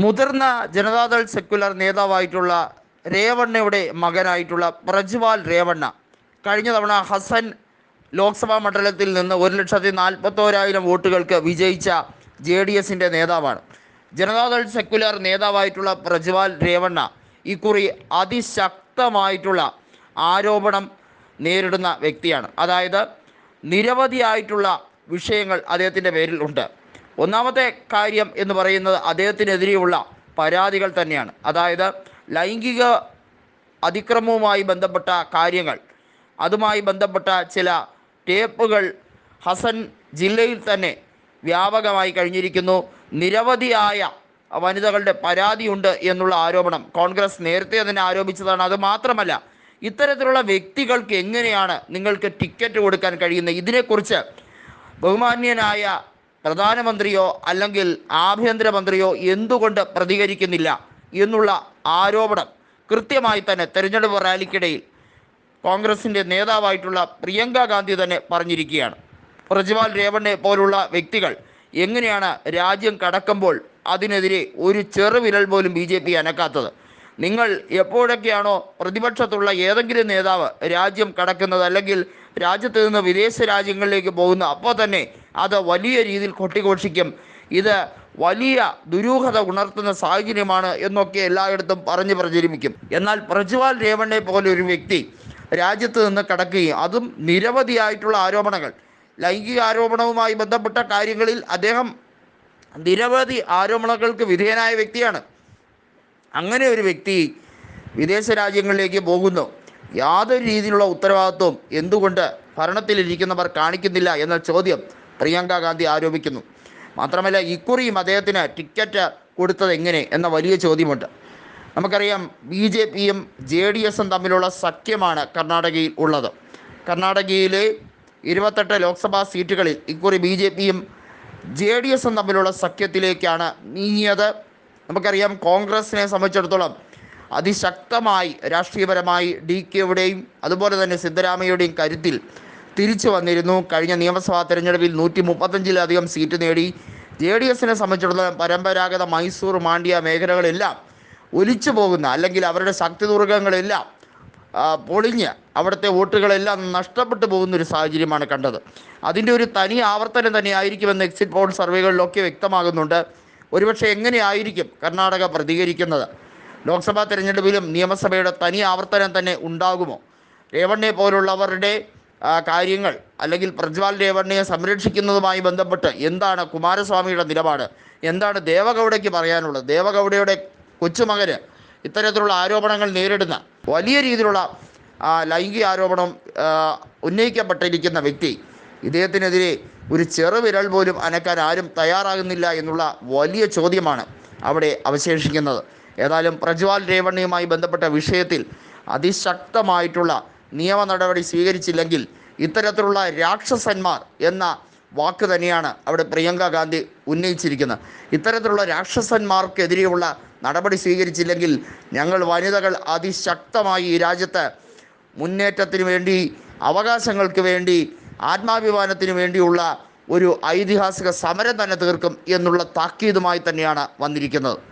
മുതിർന്ന ജനതാദൾ സെക്യുലർ നേതാവായിട്ടുള്ള രേവണ്ണയുടെ മകനായിട്ടുള്ള പ്രജ്വാൽ രേവണ്ണ കഴിഞ്ഞ തവണ ഹസൻ ലോക്സഭാ മണ്ഡലത്തിൽ നിന്ന് 1,41,000 വോട്ടുകൾക്ക് വിജയിച്ച JDSൻ്റെ നേതാവാണ്. ജനതാദൾ സെക്യുലർ നേതാവായിട്ടുള്ള പ്രജ്വാൽ രേവണ്ണ ഇക്കുറി അതിശക്തമായിട്ടുള്ള ആരോപണം നേരിടുന്ന വ്യക്തിയാണ്. അതായത് നിരവധിയായിട്ടുള്ള വിഷയങ്ങൾ അദ്ദേഹത്തിൻ്റെ പേരിൽ ഉണ്ട്. ഒന്നാമത്തെ കാര്യം എന്ന് പറയുന്നത് അദ്ദേഹത്തിനെതിരെയുള്ള പരാതികൾ തന്നെയാണ്. അതായത് ലൈംഗിക അതിക്രമവുമായി ബന്ധപ്പെട്ട കാര്യങ്ങൾ, അതുമായി ബന്ധപ്പെട്ട ചില ടേപ്പുകൾ ഹസൻ ജില്ലയിൽ തന്നെ വ്യാപകമായി കഴിഞ്ഞിരിക്കുന്നു. നിരവധിയായ വനിതകളുടെ പരാതിയുണ്ട് എന്നുള്ള ആരോപണം കോൺഗ്രസ് നേരത്തെ തന്നെ ആരോപിച്ചതാണ്. അതുമാത്രമല്ല, ഇത്തരത്തിലുള്ള വ്യക്തികൾക്ക് എങ്ങനെയാണ് നിങ്ങൾക്ക് ടിക്കറ്റ് കൊടുക്കാൻ കഴിയുന്നത്? ഇതിനെക്കുറിച്ച് ബഹുമാന്യനായ പ്രധാനമന്ത്രിയോ അല്ലെങ്കിൽ ആഭ്യന്തരമന്ത്രിയോ എന്തുകൊണ്ട് പ്രതികരിക്കുന്നില്ല എന്നുള്ള ആരോപണം കൃത്യമായി തന്നെ തെരഞ്ഞെടുപ്പ് റാലിക്കിടയിൽ കോൺഗ്രസിൻ്റെ നേതാവായിട്ടുള്ള പ്രിയങ്ക ഗാന്ധി തന്നെ പറഞ്ഞിരിക്കുകയാണ്. പ്രജ്വാൽ രേവണ്ണെ പോലുള്ള വ്യക്തികൾ എങ്ങനെയാണ് രാജ്യം കടക്കുമ്പോൾ അതിനെതിരെ ഒരു ചെറുവിരൽ പോലും BJP അനക്കാത്തത്? നിങ്ങൾ എപ്പോഴൊക്കെയാണോ പ്രതിപക്ഷത്തുള്ള ഏതെങ്കിലും നേതാവ് രാജ്യം കടക്കുന്നത് അല്ലെങ്കിൽ രാജ്യത്ത് നിന്ന് വിദേശ രാജ്യങ്ങളിലേക്ക് പോകുന്ന അപ്പോൾ തന്നെ അത് വലിയ രീതിയിൽ കൊട്ടിഘോഷിക്കും. ഇത് വലിയ ദുരൂഹത ഉണർത്തുന്ന സാഹചര്യമാണ് എന്നൊക്കെ എല്ലായിടത്തും പറഞ്ഞ് പ്രചരിപ്പിക്കും. എന്നാൽ പ്രജ്വാൽ രേവണ്ണെ പോലെ ഒരു വ്യക്തി രാജ്യത്ത് നിന്ന് കടക്കുകയും അതും നിരവധിയായിട്ടുള്ള ആരോപണങ്ങൾ, ലൈംഗിക ആരോപണവുമായി ബന്ധപ്പെട്ട കാര്യങ്ങളിൽ അദ്ദേഹം നിരവധി ആരോപണങ്ങൾക്ക് വിധേയനായ വ്യക്തിയാണ്. അങ്ങനെ ഒരു വ്യക്തി വിദേശ രാജ്യങ്ങളിലേക്ക് പോകുന്നു. യാതൊരു രീതിയിലുള്ള ഉത്തരവാദിത്വവും എന്തുകൊണ്ട് ഭരണത്തിലിരിക്കുന്നവർ കാണിക്കുന്നില്ല എന്ന ചോദ്യം പ്രിയങ്ക ഗാന്ധി ആരോപിക്കുന്നു. മാത്രമല്ല, ഇക്കുറിയും അദ്ദേഹത്തിന് ടിക്കറ്റ് കൊടുത്തത് എങ്ങനെ എന്ന വലിയ ചോദ്യമുണ്ട്. നമുക്കറിയാം, BJPയും JDSും തമ്മിലുള്ള സഖ്യമാണ് കർണാടകയിൽ ഉള്ളത്. കർണാടകയിലെ 28 ലോക്സഭാ സീറ്റുകളിൽ ഇക്കുറി BJPയും JDSും തമ്മിലുള്ള സഖ്യത്തിലേക്കാണ് നീങ്ങിയത്. നമുക്കറിയാം, കോൺഗ്രസിനെ സംബന്ധിച്ചിടത്തോളം അതിശക്തമായി രാഷ്ട്രീയപരമായി DKയുടെയും അതുപോലെ തന്നെ സിദ്ധരാമയ്യയുടെയും കരുത്തിൽ തിരിച്ചു വന്നിരുന്നു. കഴിഞ്ഞ നിയമസഭാ തെരഞ്ഞെടുപ്പിൽ 135-ലധികം സീറ്റ് നേടി. JDSനെ സംബന്ധിച്ചിടത്തോളം പരമ്പരാഗത മൈസൂർ മാണ്ഡ്യ മേഖലകളെല്ലാം ഒലിച്ചു പോകുന്ന, അല്ലെങ്കിൽ അവരുടെ ശക്തി ദുർഗങ്ങളെല്ലാം പൊളിഞ്ഞ് അവിടുത്തെ വോട്ടുകളെല്ലാം നഷ്ടപ്പെട്ടു പോകുന്നൊരു സാഹചര്യമാണ് കണ്ടത്. അതിൻ്റെ ഒരു തനി ആവർത്തനം തന്നെയായിരിക്കുമെന്ന് എക്സിറ്റ് പോൾ സർവേകളിലൊക്കെ വ്യക്തമാകുന്നുണ്ട്. ഒരുപക്ഷെ എങ്ങനെയായിരിക്കും കർണാടക പ്രതികരിക്കുന്നത്? ലോക്സഭാ തെരഞ്ഞെടുപ്പിലും നിയമസഭയുടെ തനി ആവർത്തനം തന്നെ ഉണ്ടാകുമോ? രേവണ്ണയെ പോലുള്ളവരുടെ കാര്യങ്ങൾ, അല്ലെങ്കിൽ പ്രജ്വാൽ രേവണ്ണയെ സംരക്ഷിക്കുന്നതുമായി ബന്ധപ്പെട്ട് എന്താണ് കുമാരസ്വാമിയുടെ നിലപാട്? എന്താണ് ദേവഗൗഡയ്ക്ക് പറയാനുള്ളത്? ദേവഗൗഡയുടെ കൊച്ചുമകന് ഇത്തരത്തിലുള്ള ആരോപണങ്ങൾ നേരിടുന്ന, വലിയ രീതിയിലുള്ള ലൈംഗിക ആരോപണം ഉന്നയിക്കപ്പെട്ടിരിക്കുന്ന വ്യക്തി, ഇദ്ദേഹത്തിനെതിരെ ഒരു ചെറുവിരൽ പോലും അനക്കാൻ ആരും തയ്യാറാകുന്നില്ല എന്നുള്ള വലിയ ചോദ്യമാണ് അവിടെ അവശേഷിക്കുന്നത്. ഏതായാലും പ്രജ്വാൽ രേവണ്ണയുമായി ബന്ധപ്പെട്ട വിഷയത്തിൽ അതിശക്തമായിട്ടുള്ള നിയമ നടപടി സ്വീകരിച്ചില്ലെങ്കിൽ ഇത്തരത്തിലുള്ള രാക്ഷസന്മാർ എന്ന വാക്ക് തന്നെയാണ് അവിടെ പ്രിയങ്ക ഗാന്ധി ഉന്നയിച്ചിരിക്കുന്നത്. ഇത്തരത്തിലുള്ള രാക്ഷസന്മാർക്കെതിരെയുള്ള നടപടി സ്വീകരിച്ചില്ലെങ്കിൽ ഞങ്ങൾ വനിതകൾ അതിശക്തമായി ഈ രാജ്യത്ത് മുന്നേറ്റത്തിന് വേണ്ടി, അവകാശങ്ങൾക്ക് വേണ്ടി, ആത്മാഭിമാനത്തിന് വേണ്ടിയുള്ള ഒരു ഐതിഹാസിക സമരം തന്നെ തീർക്കും എന്നുള്ള താക്കീതുമായി തന്നെയാണ് വന്നിരിക്കുന്നത്.